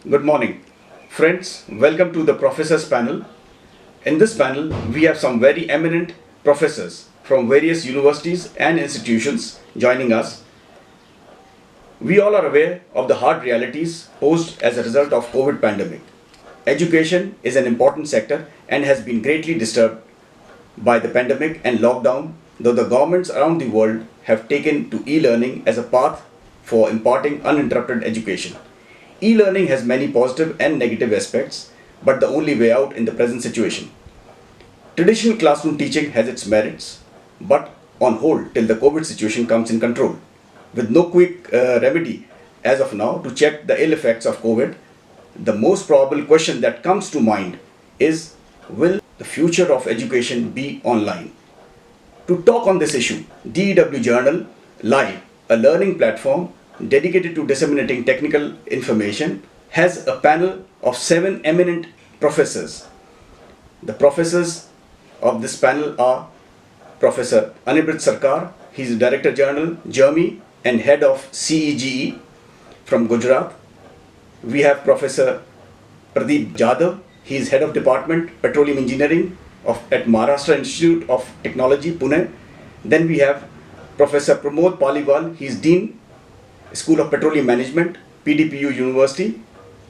Good morning. Friends, welcome to the Professors Panel. In this panel, we have some very eminent professors from various universities and institutions joining us. We all are aware of the hard realities posed as a result of COVID pandemic. Education is an important sector and has been greatly disturbed by the pandemic and lockdown, though the governments around the world have taken to e-learning as a path for imparting uninterrupted education. E-learning has many positive and negative aspects, but the only way out in the present situation. Traditional classroom teaching has its merits, but on hold till the COVID situation comes in control. With no quick remedy as of now to check the ill effects of COVID, the most probable question that comes to mind is, will the future of education be online? To talk on this issue, DEW Journal Live, a learning platform dedicated to disseminating technical information, has a panel of 7 eminent professors. The professors of this panel are Professor Anibrit Sarkar, he is Director General, Germany and Head of CEGE from Gujarat. We have Professor Pradeep Jadhav, he is Head of Department Petroleum Engineering at Maharashtra Institute of Technology, Pune. Then we have Professor Pramod Paliwal, he is Dean School of Petroleum Management, PDPU University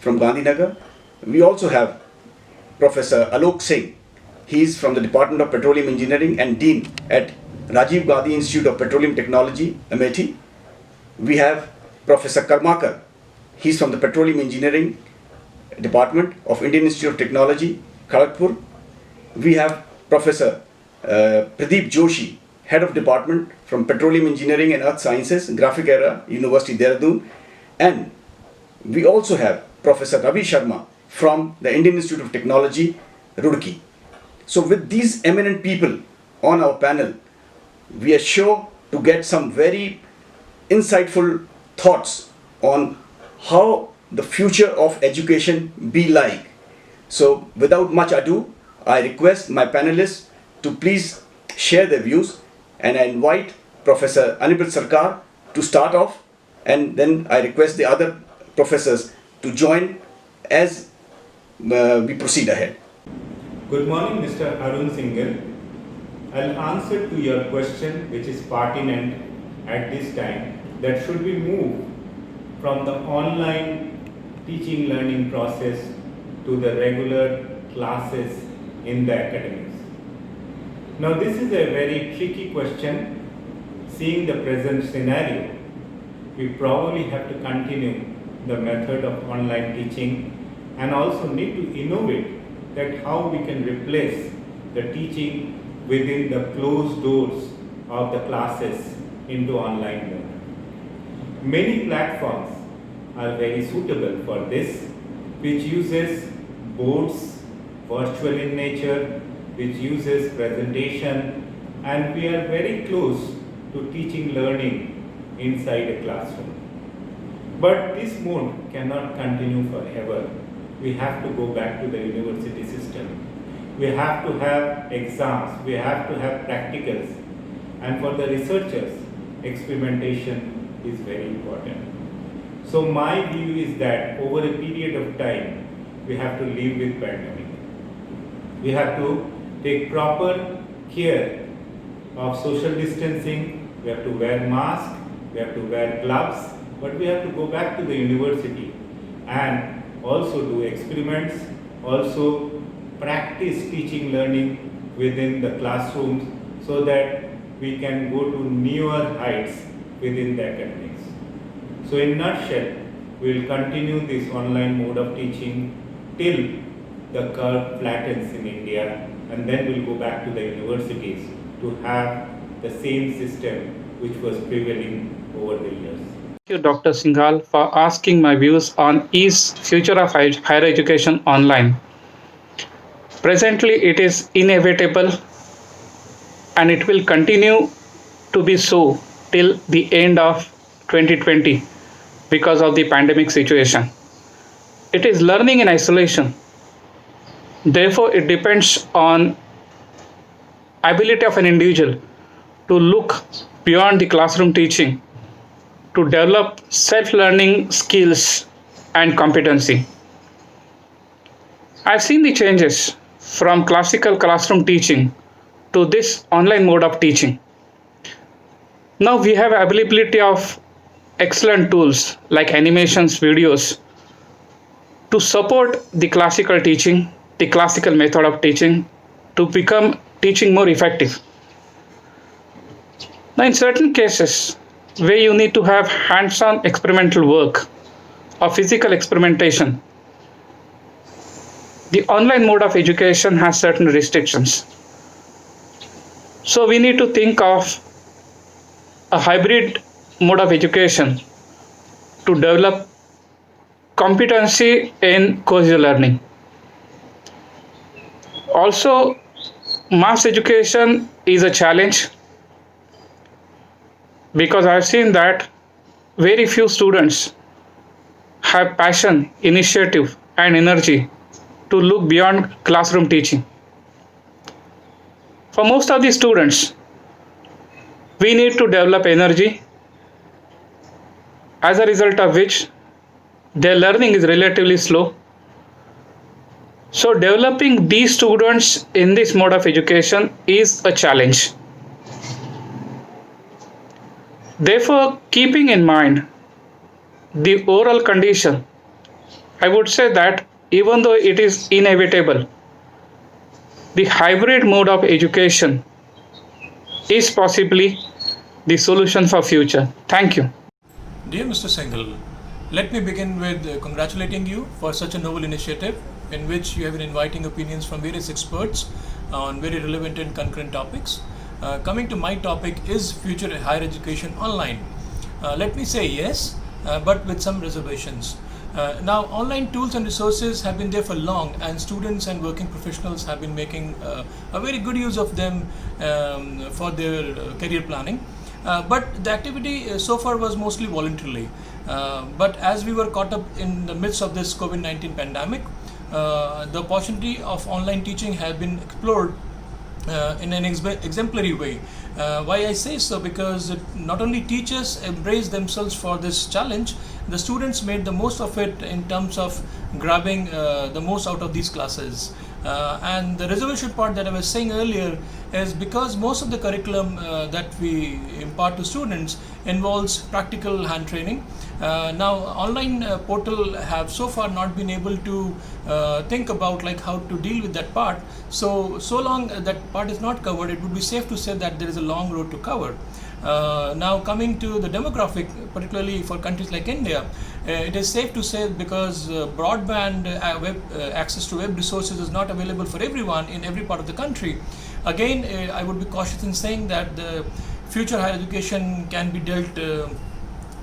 from Gandhinagar. We also have Professor Alok Singh, he is from the Department of Petroleum Engineering and Dean at Rajiv Gandhi Institute of Petroleum Technology, Amethi. We have Professor Karmakar, he is from the Petroleum Engineering Department of Indian Institute of Technology, Kharagpur. We have Professor Pradeep Joshi, Head of Department from Petroleum Engineering and Earth Sciences, Graphic Era, University Dehradun. And we also have Professor Ravi Sharma from the Indian Institute of Technology, Roorkee. So with these eminent people on our panel, we are sure to get some very insightful thoughts on how the future of education be like. So without much ado, I request my panelists to please share their views, and I invite Professor Anibrit Sarkar to start off, and then I request the other professors to join as we proceed ahead. Good morning, Mr. Arun Singhal. I'll answer to your question, which is pertinent at this time, that should we move from the online teaching learning process to the regular classes in the academics. Now this is a very tricky question. Seeing the present scenario, we probably have to continue the method of online teaching and also need to innovate that how we can replace the teaching within the closed doors of the classes into online mode. Many platforms are very suitable for this, which uses boards, virtual in nature, which uses presentation, and we are very close to teaching learning inside a classroom. But this mode cannot continue forever. We have to go back to the university system. We have to have exams, we have to have practicals, and for the researchers, experimentation is very important. So my view is that over a period of time, we have to live with pandemic. We have to take proper care of social distancing, we have to wear masks, we have to wear gloves, but we have to go back to the university and also do experiments, also practice teaching learning within the classrooms so that we can go to newer heights within the academics. So in nutshell, we will continue this online mode of teaching till the curve flattens in India, and then we'll go back to the universities to have the same system which was prevailing over the years. Thank you, Dr. Singhal, for asking my views on is future of higher education online. Presently, it is inevitable and it will continue to be so till the end of 2020 because of the pandemic situation. It is learning in isolation. Therefore, it depends on ability of an individual to look beyond the classroom teaching to develop self-learning skills and competency. I've seen the changes from classical classroom teaching to this online mode of teaching. Now we have availability of excellent tools like animations, videos to support the classical teaching, the classical method of teaching to become teaching more effective. Now in certain cases where you need to have hands-on experimental work or physical experimentation, the online mode of education has certain restrictions. So we need to think of a hybrid mode of education to develop competency in cohesive learning. Also, mass education is a challenge because I've seen that very few students have passion, initiative, and energy to look beyond classroom teaching. For most of the students, we need to develop energy, as a result of which their learning is relatively slow. So developing these students in this mode of education is a challenge. Therefore, keeping in mind the overall condition, I would say that even though it is inevitable, the hybrid mode of education is possibly the solution for future. Thank you. Dear Mr. Singhal, let me begin with congratulating you for such a novel initiative in which you have been inviting opinions from various experts on very relevant and concurrent topics. Coming to my topic, is future higher education online? Let me say yes, but with some reservations. Now, online tools and resources have been there for long, and students and working professionals have been making a very good use of them for their career planning. But the activity so far was mostly voluntarily. But as we were caught up in the midst of this COVID-19 pandemic, the opportunity of online teaching has been explored in an exemplary way. Why I say so? Because not only teachers embraced themselves for this challenge, the students made the most of it in terms of grabbing the most out of these classes. And the reservation part that I was saying earlier is because most of the curriculum that we impart to students involves practical hand training. Now online portal have so far not been able to think about like how to deal with that part. So long that part is not covered, it would be safe to say that there is a long road to cover. Now coming to the demographic, particularly for countries like India, it is safe to say because broadband access to web resources is not available for everyone in every part of the country. Again, I would be cautious in saying that the future higher education can be dealt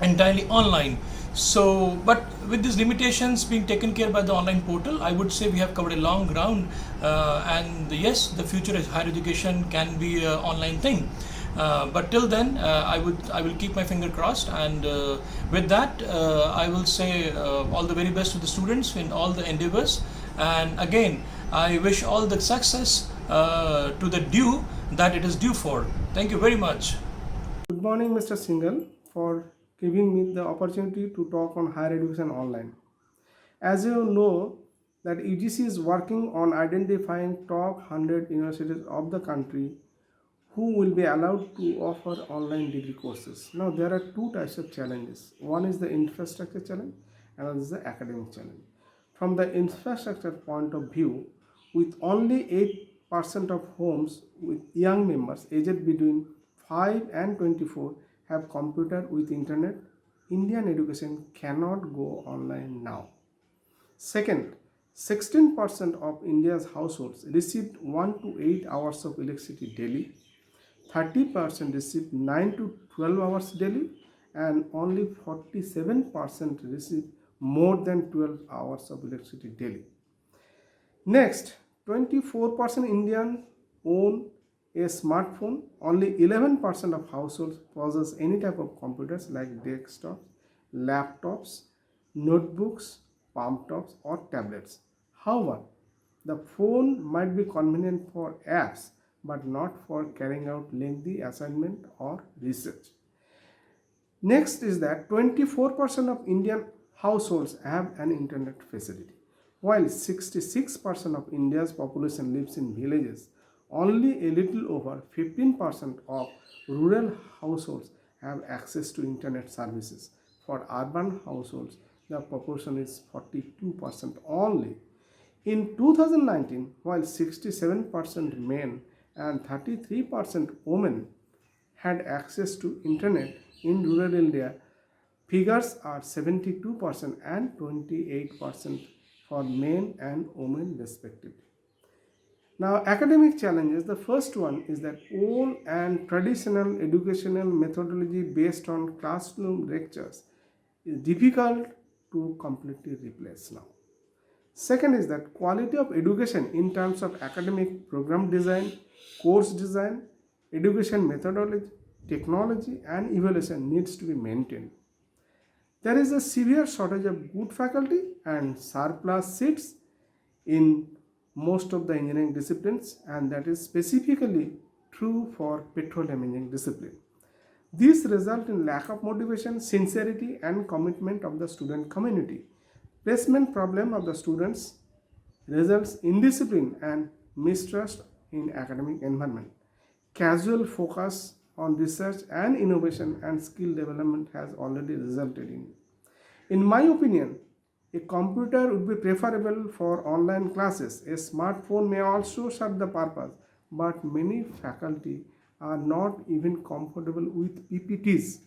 entirely online. So, but with these limitations being taken care by the online portal, I would say we have covered a long ground. And yes, the future of higher education can be an online thing. But till then, I will keep my finger crossed, and with that, I will say all the very best to the students in all the endeavors. And again, I wish all the success to the due that it is due for. Thank you very much. Good morning, Mr. Singhal, for giving me the opportunity to talk on higher education online. As you know, that UGC is working on identifying top 100 universities of the country who will be allowed to offer online degree courses. Now, there are two types of challenges. One is the infrastructure challenge, and another is the academic challenge. From the infrastructure point of view, with only 8% of homes with young members aged between 5 and 24 have computer with internet, Indian education cannot go online now. Second, 16% of India's households received 1 to 8 hours of electricity daily, 30% received 9 to 12 hours daily, and only 47% received more than 12 hours of electricity daily. Next, 24% Indians own a smartphone. Only 11% of households possess any type of computers like desktops, laptops, notebooks, palm tops, or tablets. However, the phone might be convenient for apps but not for carrying out lengthy assignment or research. Next is that 24% of Indian households have an internet facility. While 66% of India's population lives in villages, only a little over 15% of rural households have access to internet services. For urban households, the proportion is 42% only. In 2019, while 67% men and 33% women had access to internet in rural India, figures are 72% and 28% for men and women respectively. Now, academic challenges. The first one is that old and traditional educational methodology based on classroom lectures is difficult to completely replace now. Second is that quality of education in terms of academic program design, course design, education methodology, technology, and evaluation needs to be maintained. There is a severe shortage of good faculty and surplus seats in most of the engineering disciplines, and that is specifically true for petroleum engineering discipline. This results in lack of motivation, sincerity, and commitment of the student community. Placement problem of the students results in indiscipline and mistrust in academic environment. Casual focus on research and innovation and skill development has already resulted in. In my opinion, a computer would be preferable for online classes. A smartphone may also serve the purpose, but many faculty are not even comfortable with PPTs.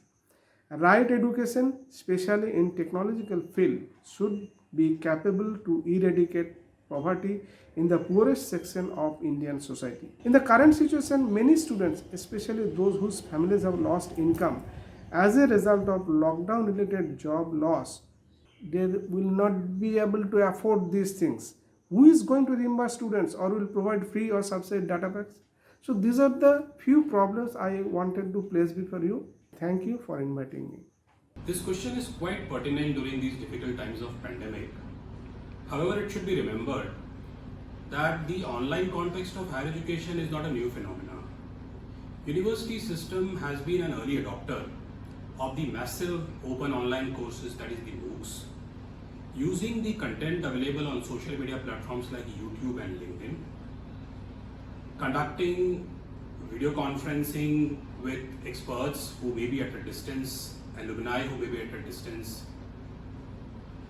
Right education, especially in technological field, should be capable to eradicate poverty in the poorest section of Indian society. In the current situation, many students, especially those whose families have lost income as a result of lockdown related job loss, they will not be able to afford these things. Who is going to reimburse students or will provide free or subsidized data packs? So these are the few problems I wanted to place before you. Thank you for inviting me. This question is quite pertinent during these difficult times of pandemic. However, it should be remembered that the online context of higher education is not a new phenomenon. University system has been an early adopter of the massive open online courses, that is the MOOCs, using the content available on social media platforms like YouTube and LinkedIn, conducting video conferencing with experts who may be at a distance, alumni who may be at a distance.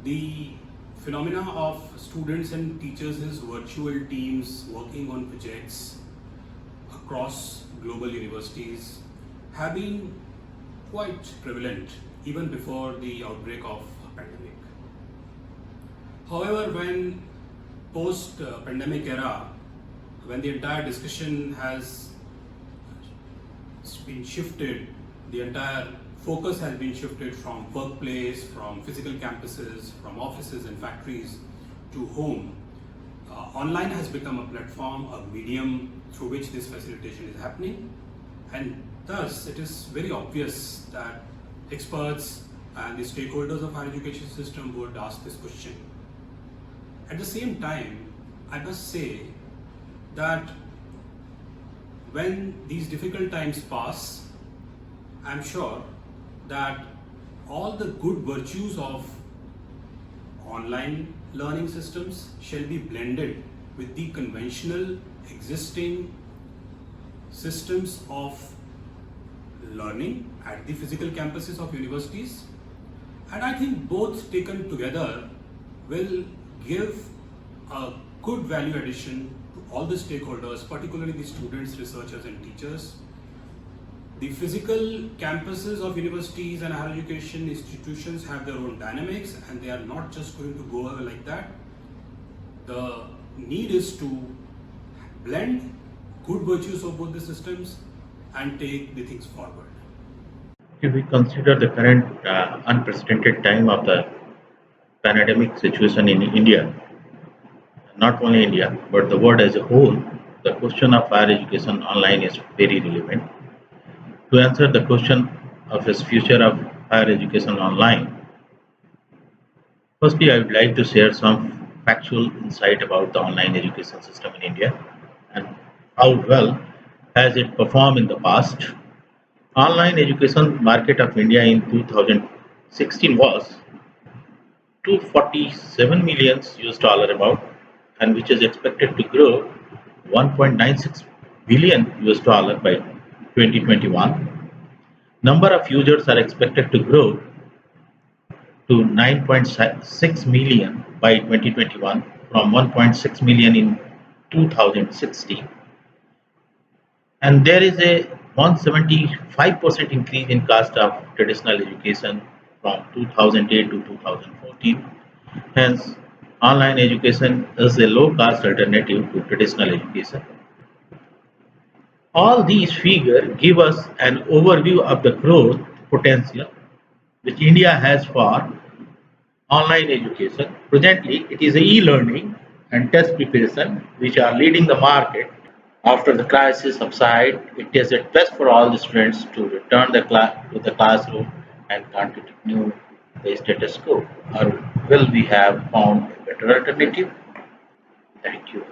The phenomena of students and teachers as virtual teams working on projects across global universities have been quite prevalent even before the outbreak of pandemic. However, when post-pandemic era, when the entire discussion has been shifted, the entire focus has been shifted from workplace, from physical campuses, from offices and factories to home. Online has become a platform, a medium through which this facilitation is happening, and thus it is very obvious that experts and the stakeholders of higher education system would ask this question. At the same time, I must say that when these difficult times pass, I'm sure that all the good virtues of online learning systems shall be blended with the conventional existing systems of learning at the physical campuses of universities. And I think both taken together will give a good value addition to all the stakeholders, particularly the students, researchers and teachers. The physical campuses of universities and higher education institutions have their own dynamics, and they are not just going to go away like that. The need is to blend good virtues of both the systems and take the things forward. If we consider the current unprecedented time of the pandemic situation in India, not only India but the world as a whole, the question of higher education online is very relevant. To answer the question of its future of higher education online, firstly I would like to share some factual insight about the online education system in India and how well has it performed in the past. Online education market of India in 2016 was 247 million US dollar about, and which is expected to grow 1.96 billion US dollar by 2021. Number of users are expected to grow to 9.6 million by 2021 from 1.6 million in 2016. And there is a 175% increase in cost of traditional education from 2008 to 2014. Hence, online education is a low-cost alternative to traditional education. All these figures give us an overview of the growth potential which India has for online education. Presently, it is e-learning and test preparation which are leading the market. After the crisis subside, it is at best for all the students to return to the classroom and continue the status quo. Or will we have found a better alternative? Thank you.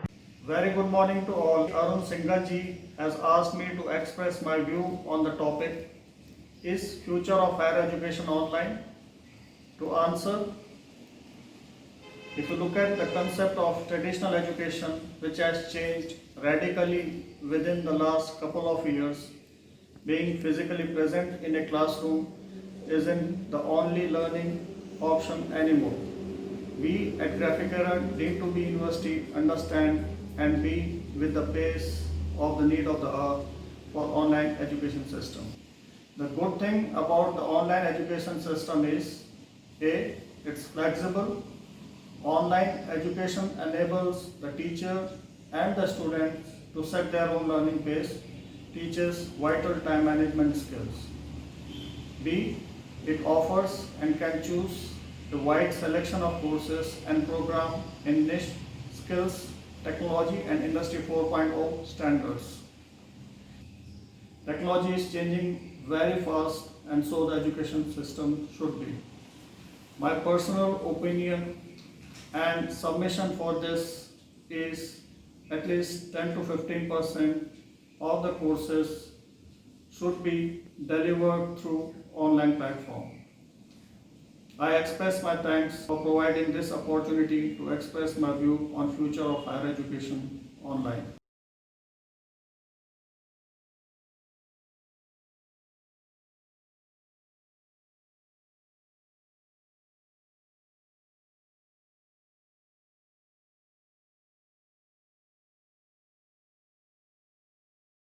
Very good morning to all. Arun Singhal ji has asked me to express my view on the topic, is future of higher education online? To answer, if you look at the concept of traditional education, which has changed radically within the last couple of years, being physically present in a classroom isn't the only learning option anymore. We at Graphic Error need to be university, understand and be with the pace of the need of the hour for online education system. The good thing about the online education system is, A, it's flexible. Online education enables the teacher and the students to set their own learning pace, teaches vital time management skills. B, it offers and can choose a wide selection of courses and program in niche skills, technology and Industry 4.0 standards. Technology is changing very fast and so the education system should be. My personal opinion and submission for this is at least 10 to 15% of the courses should be delivered through online platform. I express my thanks for providing this opportunity to express my view on future of higher education online.